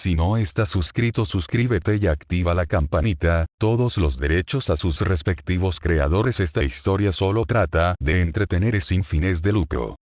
Si no estás suscrito, suscríbete y activa la campanita, todos los derechos a sus respectivos creadores. Esta historia solo trata de entretener sin fines de lucro.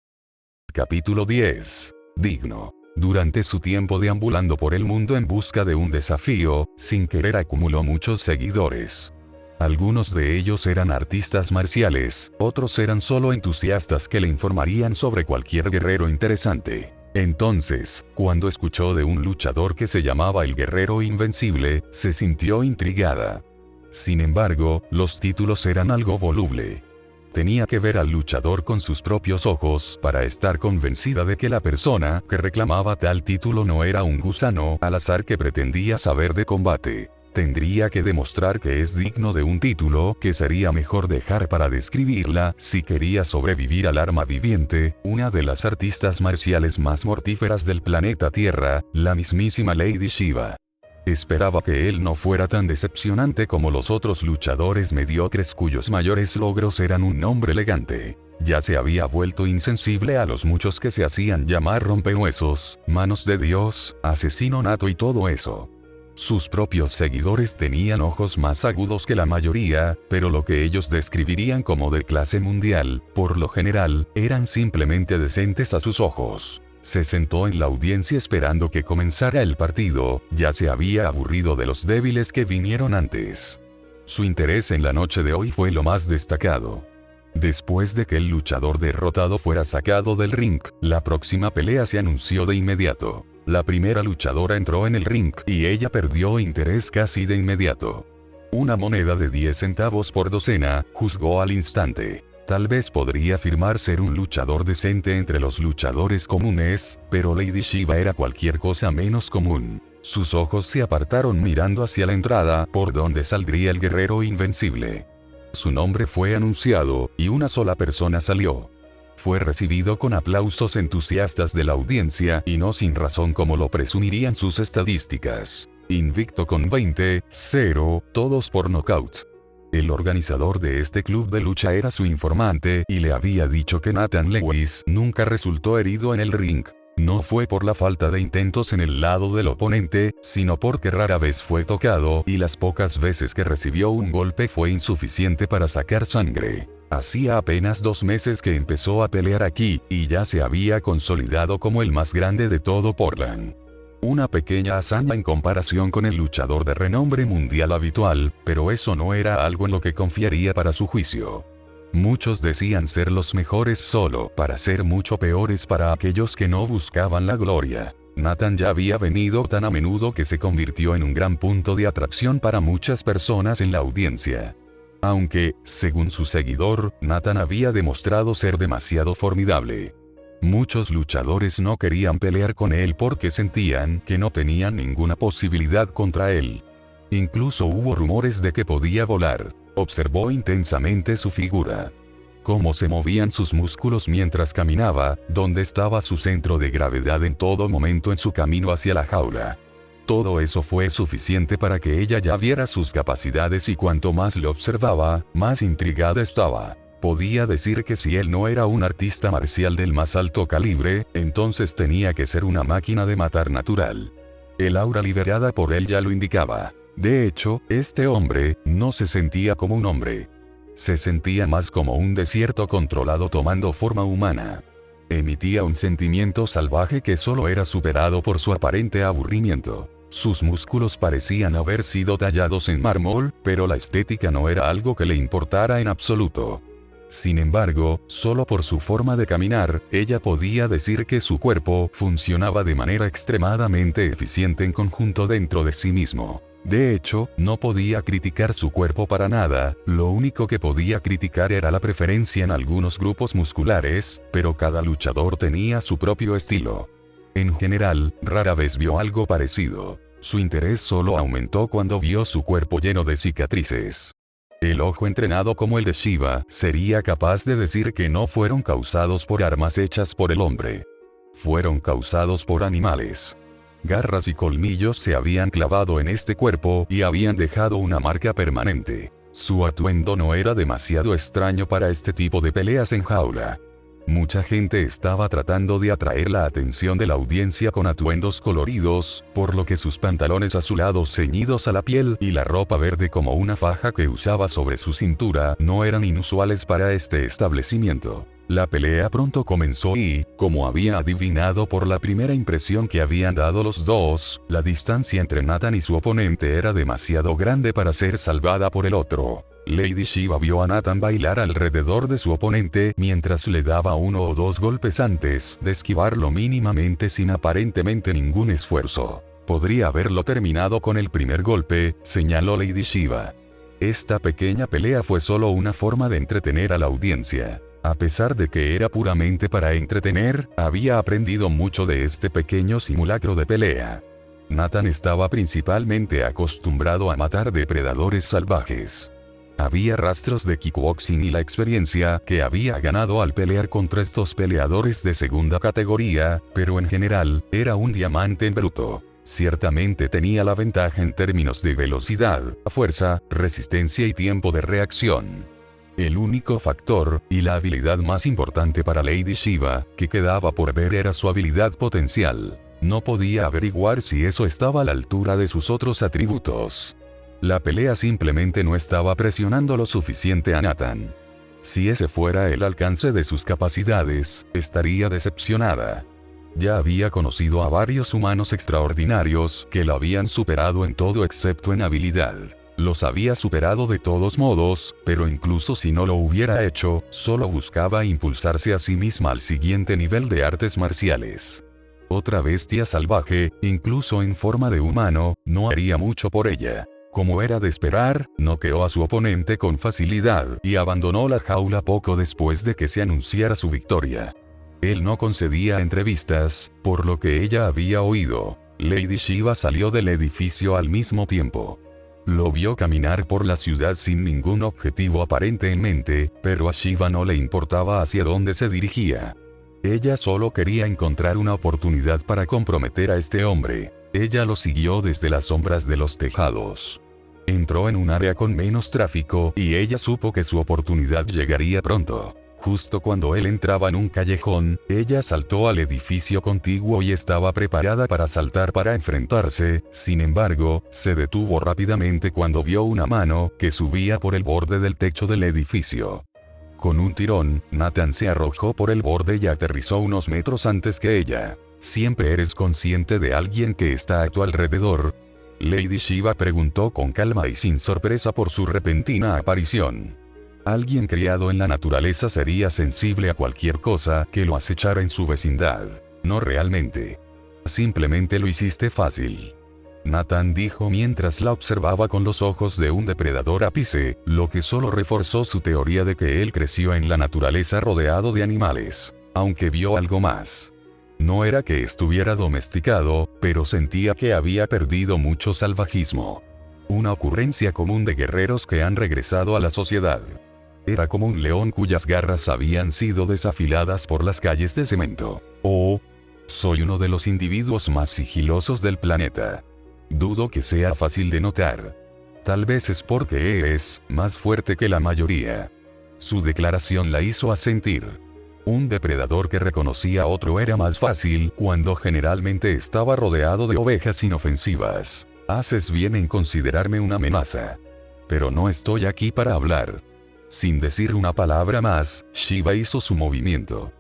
Capítulo 10. Digno. Durante su tiempo deambulando por el mundo en busca de un desafío, sin querer acumuló muchos seguidores. Algunos de ellos eran artistas marciales, otros eran solo entusiastas que le informarían sobre cualquier guerrero interesante. Entonces, cuando escuchó de un luchador que se llamaba el Guerrero Invencible, se sintió intrigada. Sin embargo, los títulos eran algo voluble. Tenía que ver al luchador con sus propios ojos para estar convencida de que la persona que reclamaba tal título no era un gusano al azar que pretendía saber de combate. Tendría que demostrar que es digno de un título que sería mejor dejar para describirla si quería sobrevivir al arma viviente, una de las artistas marciales más mortíferas del planeta Tierra, la mismísima Lady Shiva. Esperaba que él no fuera tan decepcionante como los otros luchadores mediocres cuyos mayores logros eran un nombre elegante. Ya se había vuelto insensible a los muchos que se hacían llamar rompehuesos, manos de Dios, asesino nato y todo eso. Sus propios seguidores tenían ojos más agudos que la mayoría, pero lo que ellos describirían como de clase mundial, por lo general, eran simplemente decentes a sus ojos. Se sentó en la audiencia esperando que comenzara el partido, ya se había aburrido de los débiles que vinieron antes. Su interés en la noche de hoy fue lo más destacado. Después de que el luchador derrotado fuera sacado del ring, la próxima pelea se anunció de inmediato. La primera luchadora entró en el ring y ella perdió interés casi de inmediato. Una moneda de 10 centavos por docena, juzgó al instante. Tal vez podría afirmar ser un luchador decente entre los luchadores comunes, pero Lady Shiva era cualquier cosa menos común. Sus ojos se apartaron mirando hacia la entrada por donde saldría el Guerrero Invencible. Su nombre fue anunciado, y una sola persona salió. Fue recibido con aplausos entusiastas de la audiencia y no sin razón como lo presumirían sus estadísticas. Invicto con 20-0, todos por nocaut. El organizador de este club de lucha era su informante y le había dicho que Nathan Lewis nunca resultó herido en el ring. No fue por la falta de intentos en el lado del oponente, sino porque rara vez fue tocado y las pocas veces que recibió un golpe fue insuficiente para sacar sangre. Hacía apenas 2 meses que empezó a pelear aquí, y ya se había consolidado como el más grande de todo Portland. Una pequeña hazaña en comparación con el luchador de renombre mundial habitual, pero eso no era algo en lo que confiaría para su juicio. Muchos decían ser los mejores solo para ser mucho peores para aquellos que no buscaban la gloria. Nathan ya había venido tan a menudo que se convirtió en un gran punto de atracción para muchas personas en la audiencia. Aunque, según su seguidor, Nathan había demostrado ser demasiado formidable. Muchos luchadores no querían pelear con él porque sentían que no tenían ninguna posibilidad contra él. Incluso hubo rumores de que podía volar. Observó intensamente su figura. Cómo se movían sus músculos mientras caminaba, dónde estaba su centro de gravedad en todo momento en su camino hacia la jaula. Todo eso fue suficiente para que ella ya viera sus capacidades y cuanto más lo observaba, más intrigada estaba. Podía decir que si él no era un artista marcial del más alto calibre, entonces tenía que ser una máquina de matar natural. El aura liberada por él ya lo indicaba. De hecho, este hombre no se sentía como un hombre. Se sentía más como un desierto controlado tomando forma humana. Emitía un sentimiento salvaje que solo era superado por su aparente aburrimiento. Sus músculos parecían haber sido tallados en mármol, pero la estética no era algo que le importara en absoluto. Sin embargo, solo por su forma de caminar, ella podía decir que su cuerpo funcionaba de manera extremadamente eficiente en conjunto dentro de sí mismo. De hecho, no podía criticar su cuerpo para nada, lo único que podía criticar era la preferencia en algunos grupos musculares, pero cada luchador tenía su propio estilo. En general, rara vez vio algo parecido. Su interés solo aumentó cuando vio su cuerpo lleno de cicatrices. El ojo entrenado como el de Shiva sería capaz de decir que no fueron causados por armas hechas por el hombre. Fueron causados por animales. Garras y colmillos se habían clavado en este cuerpo y habían dejado una marca permanente. Su atuendo no era demasiado extraño para este tipo de peleas en jaula. Mucha gente estaba tratando de atraer la atención de la audiencia con atuendos coloridos, por lo que sus pantalones azulados ceñidos a la piel y la ropa verde como una faja que usaba sobre su cintura no eran inusuales para este establecimiento. La pelea pronto comenzó y, como había adivinado por la primera impresión que habían dado los dos, la distancia entre Nathan y su oponente era demasiado grande para ser salvada por el otro. Lady Shiva vio a Nathan bailar alrededor de su oponente mientras le daba uno o dos golpes antes de esquivarlo mínimamente sin aparentemente ningún esfuerzo. Podría haberlo terminado con el primer golpe, señaló Lady Shiva. Esta pequeña pelea fue solo una forma de entretener a la audiencia. A pesar de que era puramente para entretener, había aprendido mucho de este pequeño simulacro de pelea. Nathan estaba principalmente acostumbrado a matar depredadores salvajes. Había rastros de kickboxing y la experiencia que había ganado al pelear contra estos peleadores de segunda categoría, pero en general, era un diamante en bruto. Ciertamente tenía la ventaja en términos de velocidad, fuerza, resistencia y tiempo de reacción. El único factor, y la habilidad más importante para Lady Shiva, que quedaba por ver era su habilidad potencial. No podía averiguar si eso estaba a la altura de sus otros atributos. La pelea simplemente no estaba presionando lo suficiente a Nathan. Si ese fuera el alcance de sus capacidades, estaría decepcionada. Ya había conocido a varios humanos extraordinarios que lo habían superado en todo excepto en habilidad. Los había superado de todos modos, pero incluso si no lo hubiera hecho, solo buscaba impulsarse a sí misma al siguiente nivel de artes marciales. Otra bestia salvaje, incluso en forma de humano, no haría mucho por ella. Como era de esperar, noqueó a su oponente con facilidad y abandonó la jaula poco después de que se anunciara su victoria. Él no concedía entrevistas, por lo que ella había oído. Lady Shiva salió del edificio al mismo tiempo. Lo vio caminar por la ciudad sin ningún objetivo aparente en mente, pero a Shiva no le importaba hacia dónde se dirigía. Ella solo quería encontrar una oportunidad para comprometer a este hombre. Ella lo siguió desde las sombras de los tejados. Entró en un área con menos tráfico y ella supo que su oportunidad llegaría pronto. Justo cuando él entraba en un callejón, ella saltó al edificio contiguo y estaba preparada para saltar para enfrentarse, sin embargo, se detuvo rápidamente cuando vio una mano que subía por el borde del techo del edificio. Con un tirón, Nathan se arrojó por el borde y aterrizó unos metros antes que ella. ¿Siempre eres consciente de alguien que está a tu alrededor? Lady Shiva preguntó con calma y sin sorpresa por su repentina aparición. Alguien criado en la naturaleza sería sensible a cualquier cosa que lo acechara en su vecindad. No realmente. Simplemente lo hiciste fácil. Nathan dijo mientras la observaba con los ojos de un depredador ápice, lo que solo reforzó su teoría de que él creció en la naturaleza rodeado de animales. Aunque vio algo más. No era que estuviera domesticado, pero sentía que había perdido mucho salvajismo. Una ocurrencia común de guerreros que han regresado a la sociedad. Era como un león cuyas garras habían sido desafiladas por las calles de cemento. Oh, soy uno de los individuos más sigilosos del planeta. Dudo que sea fácil de notar. Tal vez es porque eres más fuerte que la mayoría. Su declaración la hizo asentir. Un depredador que reconocía a otro era más fácil cuando generalmente estaba rodeado de ovejas inofensivas. Haces bien en considerarme una amenaza. Pero no estoy aquí para hablar. Sin decir una palabra más, Shiva hizo su movimiento.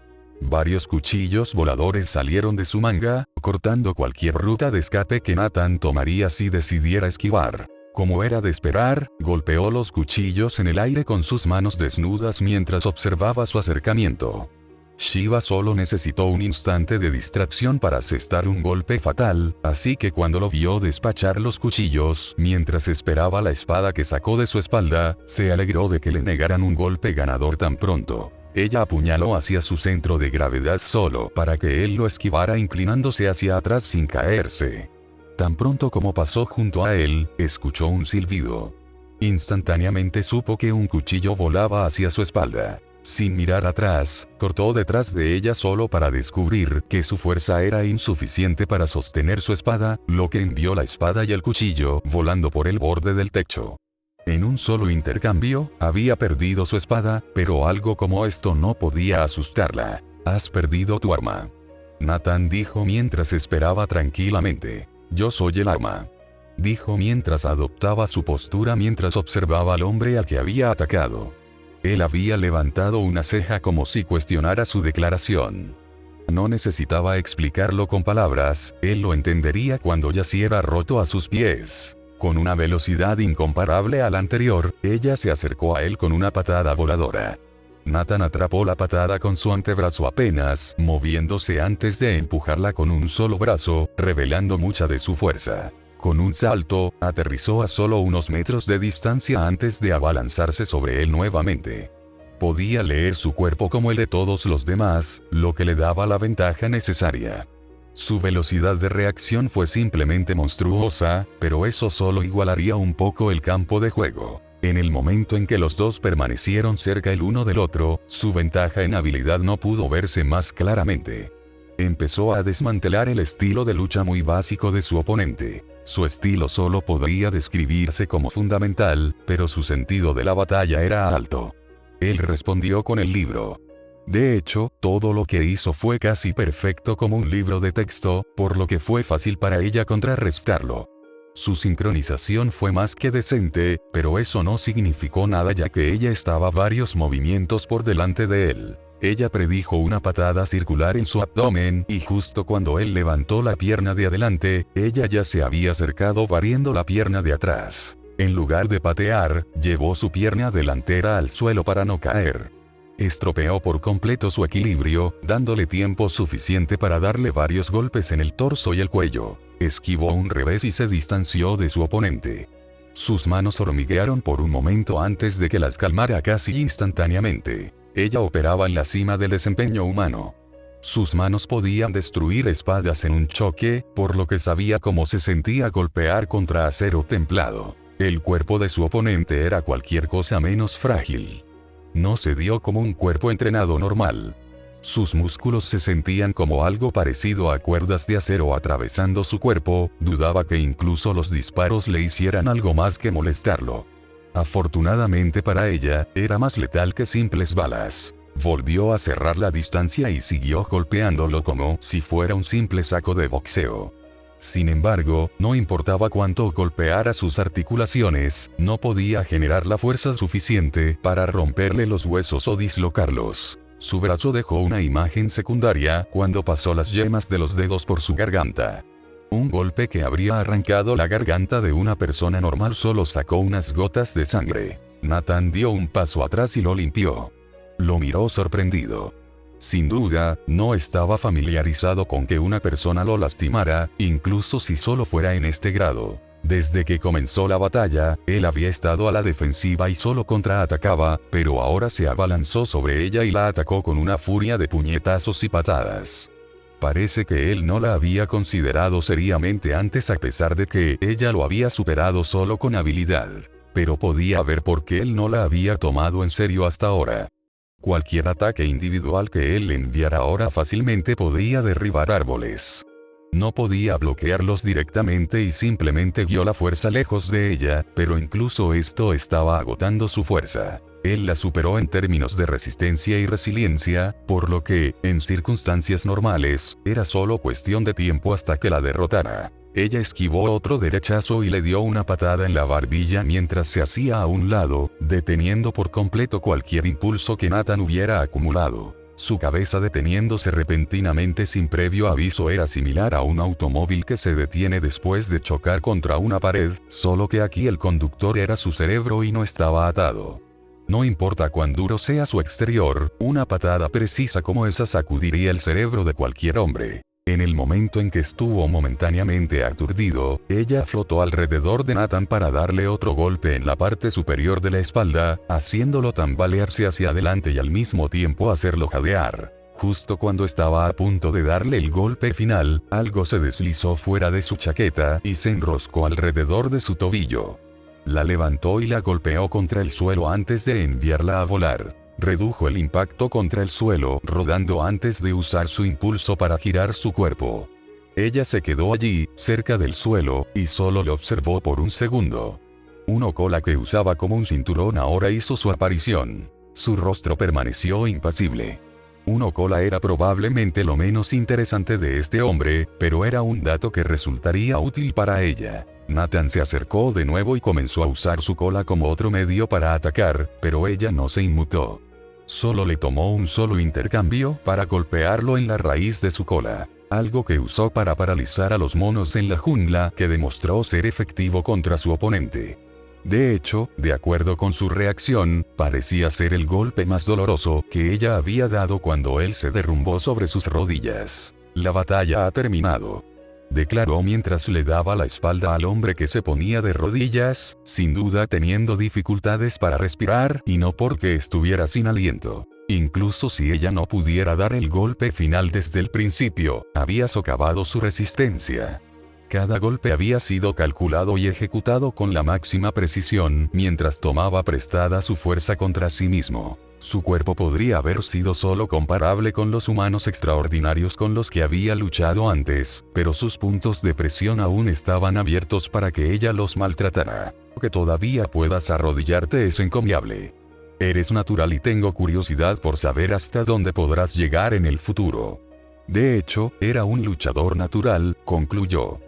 Varios cuchillos voladores salieron de su manga, cortando cualquier ruta de escape que Nathan tomaría si decidiera esquivar. Como era de esperar, golpeó los cuchillos en el aire con sus manos desnudas mientras observaba su acercamiento. Shiva solo necesitó un instante de distracción para asestar un golpe fatal, así que cuando lo vio despachar los cuchillos, mientras esperaba la espada que sacó de su espalda, se alegró de que le negaran un golpe ganador tan pronto. Ella apuñaló hacia su centro de gravedad solo para que él lo esquivara inclinándose hacia atrás sin caerse. Tan pronto como pasó junto a él, escuchó un silbido. Instantáneamente supo que un cuchillo volaba hacia su espalda. Sin mirar atrás, cortó detrás de ella solo para descubrir que su fuerza era insuficiente para sostener su espada, lo que envió la espada y el cuchillo volando por el borde del techo. En un solo intercambio, había perdido su espada, pero algo como esto no podía asustarla. «Has perdido tu arma», Nathan dijo mientras esperaba tranquilamente. «Yo soy el arma», dijo mientras adoptaba su postura mientras observaba al hombre al que había atacado. Él había levantado una ceja como si cuestionara su declaración. No necesitaba explicarlo con palabras, él lo entendería cuando yaciera roto a sus pies. Con una velocidad incomparable a la anterior, ella se acercó a él con una patada voladora. Nathan atrapó la patada con su antebrazo apenas, moviéndose antes de empujarla con un solo brazo, revelando mucha de su fuerza. Con un salto, aterrizó a solo unos metros de distancia antes de abalanzarse sobre él nuevamente. Podía leer su cuerpo como el de todos los demás, lo que le daba la ventaja necesaria. Su velocidad de reacción fue simplemente monstruosa, pero eso solo igualaría un poco el campo de juego. En el momento en que los dos permanecieron cerca el uno del otro, su ventaja en habilidad no pudo verse más claramente. Empezó a desmantelar el estilo de lucha muy básico de su oponente. Su estilo solo podría describirse como fundamental, pero su sentido de la batalla era alto. Él respondió con el libro. De hecho, todo lo que hizo fue casi perfecto como un libro de texto, por lo que fue fácil para ella contrarrestarlo. Su sincronización fue más que decente, pero eso no significó nada ya que ella estaba varios movimientos por delante de él. Ella predijo una patada circular en su abdomen, y justo cuando él levantó la pierna de adelante, ella ya se había acercado barriendo la pierna de atrás. En lugar de patear, llevó su pierna delantera al suelo para no caer. Estropeó por completo su equilibrio, dándole tiempo suficiente para darle varios golpes en el torso y el cuello. Esquivó un revés y se distanció de su oponente. Sus manos hormiguearon por un momento antes de que las calmara casi instantáneamente. Ella operaba en la cima del desempeño humano. Sus manos podían destruir espadas en un choque, por lo que sabía cómo se sentía golpear contra acero templado. El cuerpo de su oponente era cualquier cosa menos frágil. No se dio como un cuerpo entrenado normal. Sus músculos se sentían como algo parecido a cuerdas de acero atravesando su cuerpo, dudaba que incluso los disparos le hicieran algo más que molestarlo. Afortunadamente para ella, era más letal que simples balas. Volvió a cerrar la distancia y siguió golpeándolo como si fuera un simple saco de boxeo. Sin embargo, no importaba cuánto golpeara sus articulaciones, no podía generar la fuerza suficiente para romperle los huesos o dislocarlos. Su brazo dejó una imagen secundaria cuando pasó las yemas de los dedos por su garganta. Un golpe que habría arrancado la garganta de una persona normal solo sacó unas gotas de sangre. Nathan dio un paso atrás y lo limpió. Lo miró sorprendido. Sin duda, no estaba familiarizado con que una persona lo lastimara, incluso si solo fuera en este grado. Desde que comenzó la batalla, él había estado a la defensiva y solo contraatacaba, pero ahora se abalanzó sobre ella y la atacó con una furia de puñetazos y patadas. Parece que él no la había considerado seriamente antes a pesar de que ella lo había superado solo con habilidad. Pero podía ver por qué él no la había tomado en serio hasta ahora. Cualquier ataque individual que él le enviara ahora fácilmente podía derribar árboles. No podía bloquearlos directamente y simplemente guió la fuerza lejos de ella, pero incluso esto estaba agotando su fuerza. Él la superó en términos de resistencia y resiliencia, por lo que, en circunstancias normales, era solo cuestión de tiempo hasta que la derrotara. Ella esquivó otro derechazo y le dio una patada en la barbilla mientras se hacía a un lado, deteniendo por completo cualquier impulso que Nathan hubiera acumulado. Su cabeza deteniéndose repentinamente sin previo aviso era similar a un automóvil que se detiene después de chocar contra una pared, solo que aquí el conductor era su cerebro y no estaba atado. No importa cuán duro sea su exterior, una patada precisa como esa sacudiría el cerebro de cualquier hombre. En el momento en que estuvo momentáneamente aturdido, ella flotó alrededor de Nathan para darle otro golpe en la parte superior de la espalda, haciéndolo tambalearse hacia adelante y al mismo tiempo hacerlo jadear. Justo cuando estaba a punto de darle el golpe final, algo se deslizó fuera de su chaqueta y se enroscó alrededor de su tobillo. La levantó y la golpeó contra el suelo antes de enviarla a volar. Redujo el impacto contra el suelo, rodando antes de usar su impulso para girar su cuerpo. Ella se quedó allí, cerca del suelo, y solo le observó por un segundo. Una cola que usaba como un cinturón ahora hizo su aparición. Su rostro permaneció impasible. Una cola era probablemente lo menos interesante de este hombre, pero era un dato que resultaría útil para ella. Nathan se acercó de nuevo y comenzó a usar su cola como otro medio para atacar, pero ella no se inmutó. Solo le tomó un solo intercambio para golpearlo en la raíz de su cola, algo que usó para paralizar a los monos en la jungla, que demostró ser efectivo contra su oponente. De hecho, de acuerdo con su reacción, parecía ser el golpe más doloroso que ella había dado cuando él se derrumbó sobre sus rodillas. La batalla ha terminado, declaró mientras le daba la espalda al hombre que se ponía de rodillas, sin duda teniendo dificultades para respirar y no porque estuviera sin aliento. Incluso si ella no pudiera dar el golpe final desde el principio, había socavado su resistencia. Cada golpe había sido calculado y ejecutado con la máxima precisión mientras tomaba prestada su fuerza contra sí mismo. Su cuerpo podría haber sido solo comparable con los humanos extraordinarios con los que había luchado antes, pero sus puntos de presión aún estaban abiertos para que ella los maltratara. Que todavía puedas arrodillarte es encomiable. Eres natural y tengo curiosidad por saber hasta dónde podrás llegar en el futuro. De hecho, era un luchador natural, concluyó.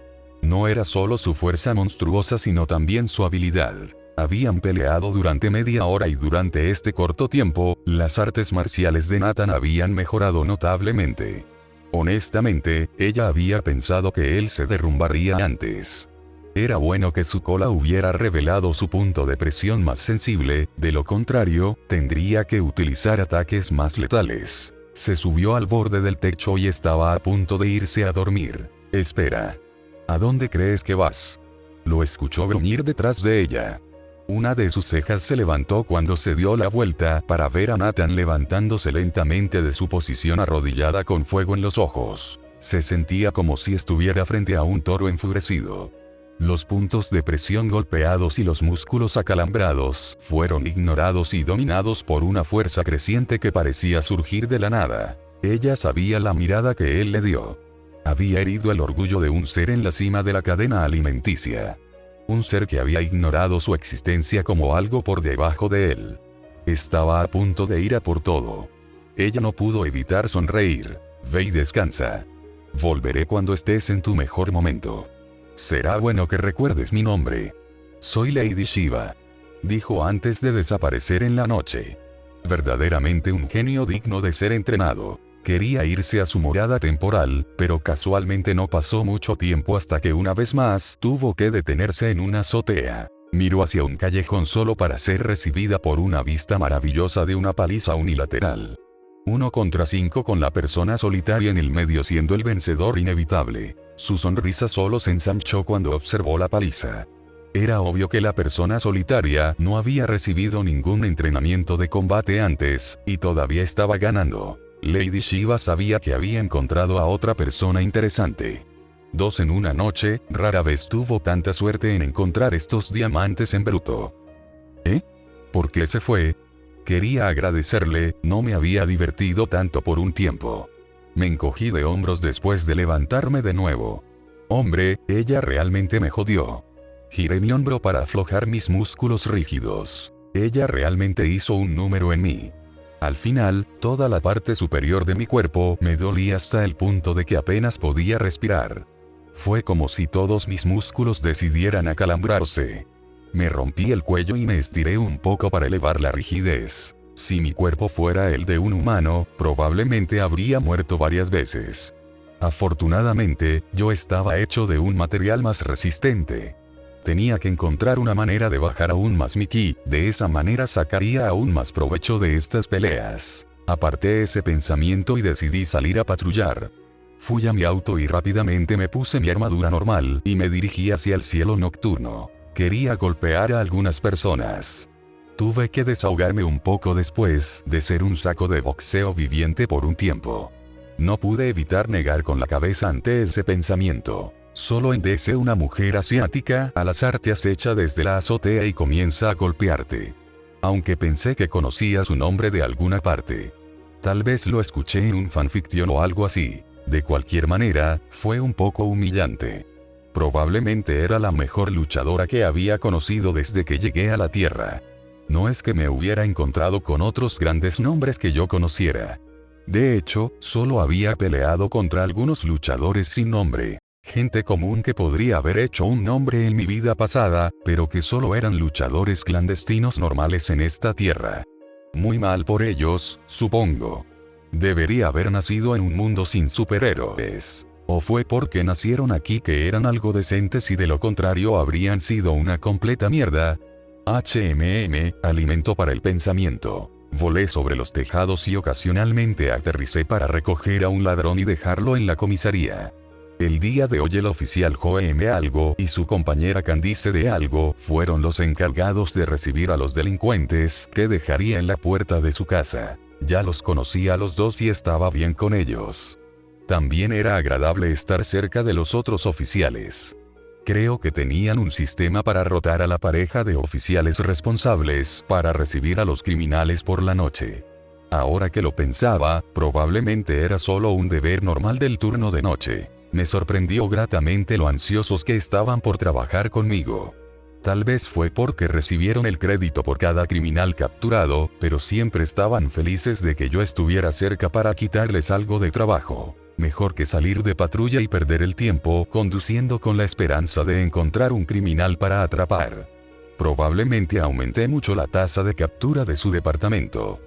No era solo su fuerza monstruosa sino también su habilidad. Habían peleado durante media hora y durante este corto tiempo, las artes marciales de Nathan habían mejorado notablemente. Honestamente, ella había pensado que él se derrumbaría antes. Era bueno que su cola hubiera revelado su punto de presión más sensible, de lo contrario, tendría que utilizar ataques más letales. Se subió al borde del techo y estaba a punto de irse a dormir. Espera. ¿A dónde crees que vas? Lo escuchó gruñir detrás de ella. Una de sus cejas se levantó cuando se dio la vuelta para ver a Nathan levantándose lentamente de su posición arrodillada con fuego en los ojos. Se sentía como si estuviera frente a un toro enfurecido. Los puntos de presión golpeados y los músculos acalambrados fueron ignorados y dominados por una fuerza creciente que parecía surgir de la nada. Ella sabía la mirada que él le dio. Había herido el orgullo de un ser en la cima de la cadena alimenticia. Un ser que había ignorado su existencia como algo por debajo de él. Estaba a punto de ir a por todo. Ella no pudo evitar sonreír. Ve y descansa. Volveré cuando estés en tu mejor momento. Será bueno que recuerdes mi nombre. Soy Lady Shiva, dijo antes de desaparecer en la noche. Verdaderamente un genio digno de ser entrenado. Quería irse a su morada temporal, pero casualmente no pasó mucho tiempo hasta que una vez más tuvo que detenerse en una azotea. Miró hacia un callejón solo para ser recibida por una vista maravillosa de una paliza unilateral. 1 contra 5 con la persona solitaria en el medio siendo el vencedor inevitable. Su sonrisa solo se ensanchó cuando observó la paliza. Era obvio que la persona solitaria no había recibido ningún entrenamiento de combate antes, y todavía estaba ganando. Lady Shiva sabía que había encontrado a otra persona interesante. 2 en una noche, rara vez tuvo tanta suerte en encontrar estos diamantes en bruto. ¿Eh? ¿Por qué se fue? Quería agradecerle, no me había divertido tanto por un tiempo. Me encogí de hombros después de levantarme de nuevo. Hombre, ella realmente me jodió. Giré mi hombro para aflojar mis músculos rígidos. Ella realmente hizo un número en mí. Al final, toda la parte superior de mi cuerpo me dolía hasta el punto de que apenas podía respirar. Fue como si todos mis músculos decidieran acalambrarse. Me rompí el cuello y me estiré un poco para elevar la rigidez. Si mi cuerpo fuera el de un humano, probablemente habría muerto varias veces. Afortunadamente, yo estaba hecho de un material más resistente. Tenía que encontrar una manera de bajar aún más mi ki, de esa manera sacaría aún más provecho de estas peleas. Aparté ese pensamiento y decidí salir a patrullar. Fui a mi auto y rápidamente me puse mi armadura normal y me dirigí hacia el cielo nocturno. Quería golpear a algunas personas. Tuve que desahogarme un poco después de ser un saco de boxeo viviente por un tiempo. No pude evitar negar con la cabeza ante ese pensamiento. Solo endece una mujer asiática al azar te acecha desde la azotea y comienza a golpearte. Aunque pensé que conocía su nombre de alguna parte. Tal vez lo escuché en un fanfiction o algo así. De cualquier manera, fue un poco humillante. Probablemente era la mejor luchadora que había conocido desde que llegué a la Tierra. No es que me hubiera encontrado con otros grandes nombres que yo conociera. De hecho, solo había peleado contra algunos luchadores sin nombre. Gente común que podría haber hecho un nombre en mi vida pasada, pero que solo eran luchadores clandestinos normales en esta tierra. Muy mal por ellos, supongo. Debería haber nacido en un mundo sin superhéroes. O fue porque nacieron aquí que eran algo decentes y de lo contrario habrían sido una completa mierda. Alimento para el pensamiento. Volé sobre los tejados y ocasionalmente aterricé para recoger a un ladrón y dejarlo en la comisaría. El día de hoy el oficial Joe Algo y su compañera Candice de Algo fueron los encargados de recibir a los delincuentes que dejaría en la puerta de su casa. Ya los conocía a los dos y estaba bien con ellos. También era agradable estar cerca de los otros oficiales. Creo que tenían un sistema para rotar a la pareja de oficiales responsables para recibir a los criminales por la noche. Ahora que lo pensaba, probablemente era solo un deber normal del turno de noche. Me sorprendió gratamente lo ansiosos que estaban por trabajar conmigo. Tal vez fue porque recibieron el crédito por cada criminal capturado, pero siempre estaban felices de que yo estuviera cerca para quitarles algo de trabajo. Mejor que salir de patrulla y perder el tiempo conduciendo con la esperanza de encontrar un criminal para atrapar. Probablemente aumenté mucho la tasa de captura de su departamento.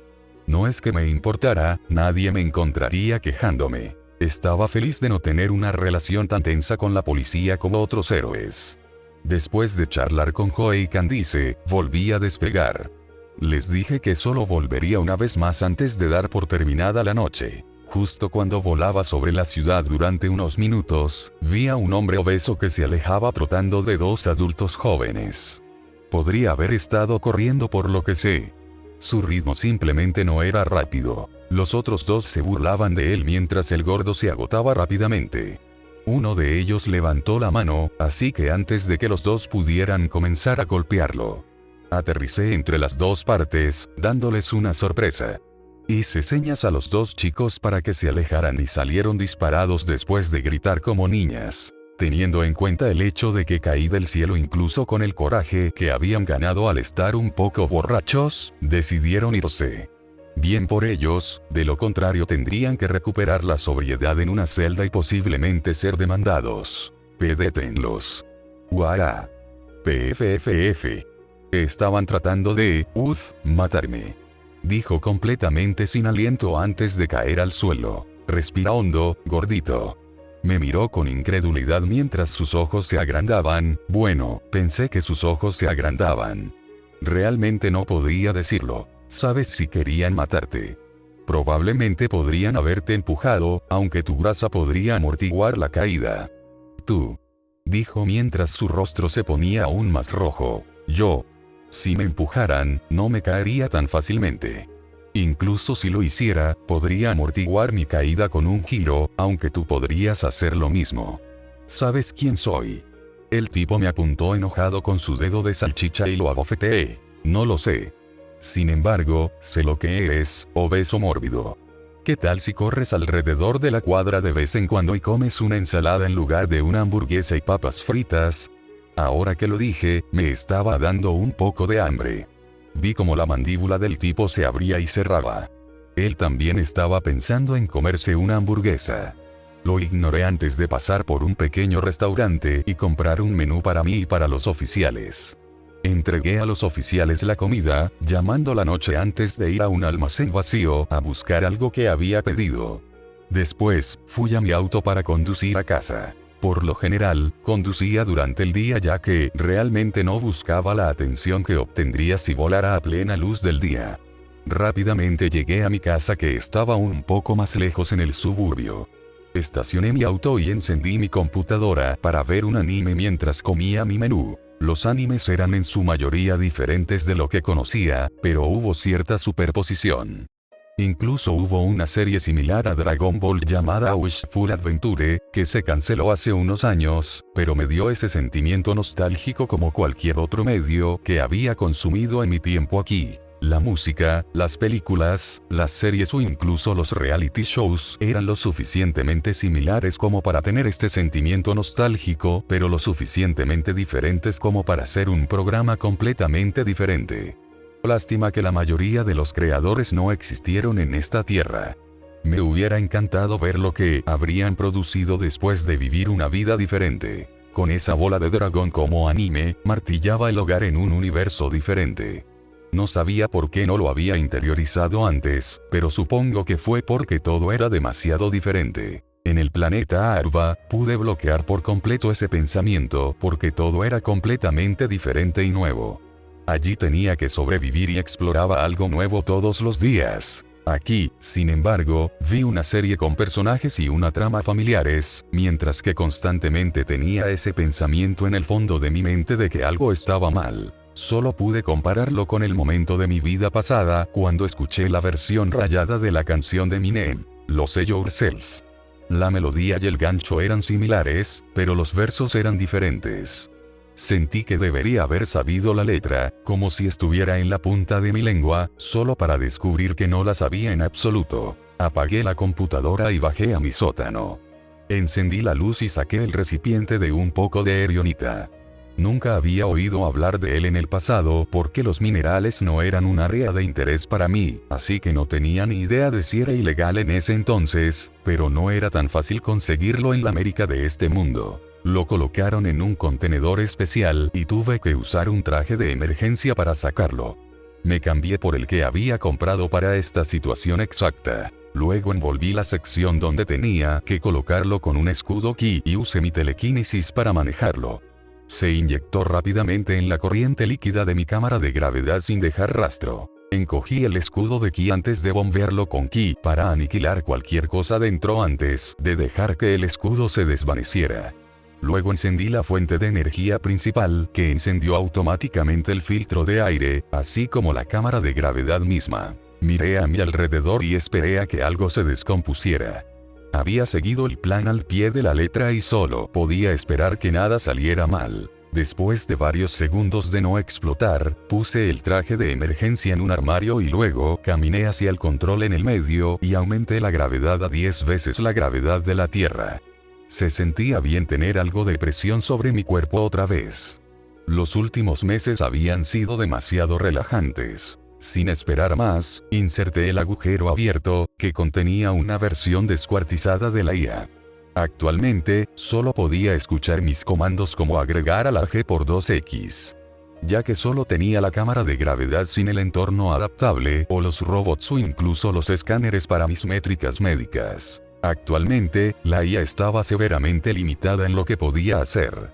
No es que me importara, nadie me encontraría quejándome. Estaba feliz de no tener una relación tan tensa con la policía como otros héroes. Después de charlar con Joe y Candice, volví a despegar. Les dije que solo volvería una vez más antes de dar por terminada la noche. Justo cuando volaba sobre la ciudad durante unos minutos, vi a un hombre obeso que se alejaba trotando de dos adultos jóvenes. Podría haber estado corriendo por lo que sé. Su ritmo simplemente no era rápido. Los otros dos se burlaban de él mientras el gordo se agotaba rápidamente. Uno de ellos levantó la mano, así que antes de que los dos pudieran comenzar a golpearlo, aterricé entre las dos partes, dándoles una sorpresa. Hice señas a los dos chicos para que se alejaran y salieron disparados después de gritar como niñas. Teniendo en cuenta el hecho de que caí del cielo incluso con el coraje que habían ganado al estar un poco borrachos, decidieron irse. Bien por ellos, de lo contrario tendrían que recuperar la sobriedad en una celda y posiblemente ser demandados. Deténlos. Guara. PFFF. Estaban tratando de, matarme. Dijo completamente sin aliento antes de caer al suelo. Respira hondo, gordito. Me miró con incredulidad mientras sus ojos se agrandaban. Bueno, pensé que sus ojos se agrandaban. Realmente no podría decirlo. Sabes si querían matarte. Probablemente podrían haberte empujado, aunque tu grasa podría amortiguar la caída. Tú. Dijo mientras su rostro se ponía aún más rojo. Yo. Si me empujaran, no me caería tan fácilmente. Incluso si lo hiciera, podría amortiguar mi caída con un giro, aunque tú podrías hacer lo mismo. ¿Sabes quién soy? El tipo me apuntó enojado con su dedo de salchicha y lo abofeteé. No lo sé. Sin embargo, sé lo que eres, obeso mórbido. ¿Qué tal si corres alrededor de la cuadra de vez en cuando y comes una ensalada en lugar de una hamburguesa y papas fritas? Ahora que lo dije, me estaba dando un poco de hambre. Vi como la mandíbula del tipo se abría y cerraba. Él también estaba pensando en comerse una hamburguesa. Lo ignoré antes de pasar por un pequeño restaurante y comprar un menú para mí y para los oficiales. Entregué a los oficiales la comida, llamando la noche antes de ir a un almacén vacío a buscar algo que había pedido. Después, fui a mi auto para conducir a casa. Por lo general, conducía durante el día ya que realmente no buscaba la atención que obtendría si volara a plena luz del día. Rápidamente llegué a mi casa que estaba un poco más lejos en el suburbio. Estacioné mi auto y encendí mi computadora para ver un anime mientras comía mi menú. Los animes eran en su mayoría diferentes de lo que conocía, pero hubo cierta superposición. Incluso hubo una serie similar a Dragon Ball llamada Wishful Adventure, que se canceló hace unos años, pero me dio ese sentimiento nostálgico como cualquier otro medio que había consumido en mi tiempo aquí. La música, las películas, las series o incluso los reality shows eran lo suficientemente similares como para tener este sentimiento nostálgico, pero lo suficientemente diferentes como para ser un programa completamente diferente. Lástima que la mayoría de los creadores no existieron en esta tierra. Me hubiera encantado ver lo que habrían producido después de vivir una vida diferente. Con esa bola de dragón como anime, martillaba el hogar en un universo diferente. No sabía por qué no lo había interiorizado antes, pero supongo que fue porque todo era demasiado diferente. En el planeta Arva, pude bloquear por completo ese pensamiento porque todo era completamente diferente y nuevo. Allí tenía que sobrevivir y exploraba algo nuevo todos los días. Aquí, sin embargo, vi una serie con personajes y una trama familiares, mientras que constantemente tenía ese pensamiento en el fondo de mi mente de que algo estaba mal. Solo pude compararlo con el momento de mi vida pasada, cuando escuché la versión rayada de la canción de Eminem, Lose Yourself. La melodía y el gancho eran similares, pero los versos eran diferentes. Sentí que debería haber sabido la letra, como si estuviera en la punta de mi lengua, solo para descubrir que no la sabía en absoluto. Apagué la computadora y bajé a mi sótano. Encendí la luz y saqué el recipiente de un poco de erionita. Nunca había oído hablar de él en el pasado porque los minerales no eran un área de interés para mí, así que no tenía ni idea de si era ilegal en ese entonces, pero no era tan fácil conseguirlo en la América de este mundo. Lo colocaron en un contenedor especial y tuve que usar un traje de emergencia para sacarlo. Me cambié por el que había comprado para esta situación exacta. Luego envolví la sección donde tenía que colocarlo con un escudo ki y usé mi telequinesis para manejarlo. Se inyectó rápidamente en la corriente líquida de mi cámara de gravedad sin dejar rastro. Encogí el escudo de ki antes de bombearlo con ki para aniquilar cualquier cosa dentro antes de dejar que el escudo se desvaneciera. Luego encendí la fuente de energía principal, que encendió automáticamente el filtro de aire, así como la cámara de gravedad misma. Miré a mi alrededor y esperé a que algo se descompusiera. Había seguido el plan al pie de la letra y solo podía esperar que nada saliera mal. Después de varios segundos de no explotar, puse el traje de emergencia en un armario y luego caminé hacia el control en el medio y aumenté la gravedad a 10 veces la gravedad de la Tierra. Se sentía bien tener algo de presión sobre mi cuerpo otra vez. Los últimos meses habían sido demasiado relajantes. Sin esperar más, inserté el agujero abierto, que contenía una versión descuartizada de la IA. Actualmente, solo podía escuchar mis comandos como agregar a la G×2X. Ya que solo tenía la cámara de gravedad sin el entorno adaptable, o los robots o incluso los escáneres para mis métricas médicas. Actualmente, la IA estaba severamente limitada en lo que podía hacer.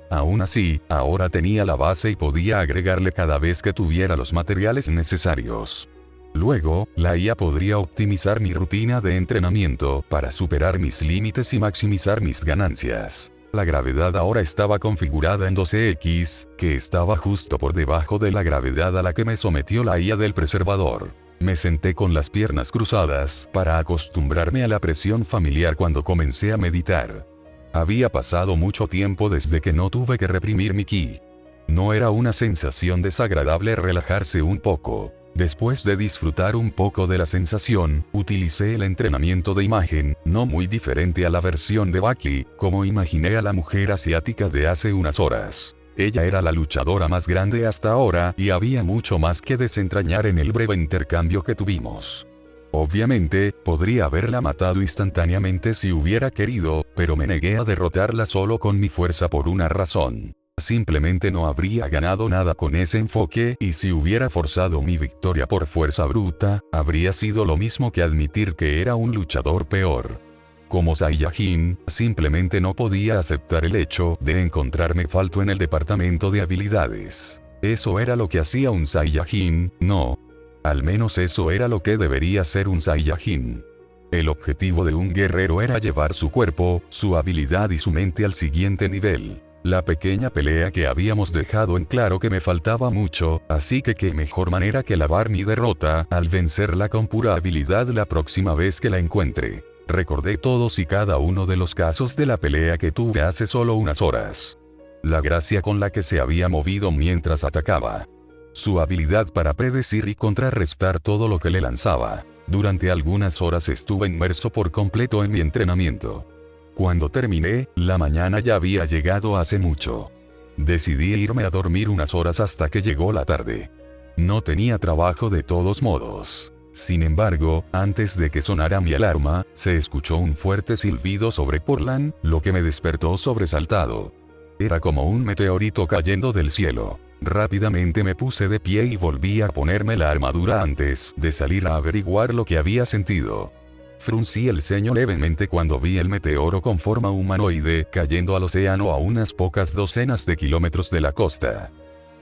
Aún así, ahora tenía la base y podía agregarle cada vez que tuviera los materiales necesarios. Luego, la IA podría optimizar mi rutina de entrenamiento para superar mis límites y maximizar mis ganancias. La gravedad ahora estaba configurada en 12X, que estaba justo por debajo de la gravedad a la que me sometió la IA del preservador. Me senté con las piernas cruzadas para acostumbrarme a la presión familiar cuando comencé a meditar. Había pasado mucho tiempo desde que no tuve que reprimir mi ki. No era una sensación desagradable relajarse un poco. Después de disfrutar un poco de la sensación, utilicé el entrenamiento de imagen, no muy diferente a la versión de Baki, como imaginé a la mujer asiática de hace unas horas. Ella era la luchadora más grande hasta ahora y había mucho más que desentrañar en el breve intercambio que tuvimos. Obviamente, podría haberla matado instantáneamente si hubiera querido, pero me negué a derrotarla solo con mi fuerza por una razón. Simplemente no habría ganado nada con ese enfoque y si hubiera forzado mi victoria por fuerza bruta, habría sido lo mismo que admitir que era un luchador peor. Como Saiyajin, simplemente no podía aceptar el hecho de encontrarme falto en el departamento de habilidades. Eso era lo que hacía un Saiyajin, no. Al menos eso era lo que debería ser un Saiyajin. El objetivo de un guerrero era llevar su cuerpo, su habilidad y su mente al siguiente nivel. La pequeña pelea que habíamos dejado en claro que me faltaba mucho, así que qué mejor manera que lavar mi derrota al vencerla con pura habilidad la próxima vez que la encuentre. Recordé todos y cada uno de los casos de la pelea que tuve hace solo unas horas. La gracia con la que se había movido mientras atacaba. su habilidad para predecir y contrarrestar todo lo que le lanzaba. Durante algunas horas estuve inmerso por completo en mi entrenamiento. Cuando terminé, la mañana ya había llegado hace mucho. Decidí irme a dormir unas horas hasta que llegó la tarde. No tenía trabajo de todos modos. Sin embargo, antes de que sonara mi alarma, se escuchó un fuerte silbido sobre Portland, lo que me despertó sobresaltado. Era como un meteorito cayendo del cielo. Rápidamente me puse de pie y volví a ponerme la armadura antes de salir a averiguar lo que había sentido. Fruncí el ceño levemente cuando vi el meteoro con forma humanoide cayendo al océano a unas pocas docenas de kilómetros de la costa.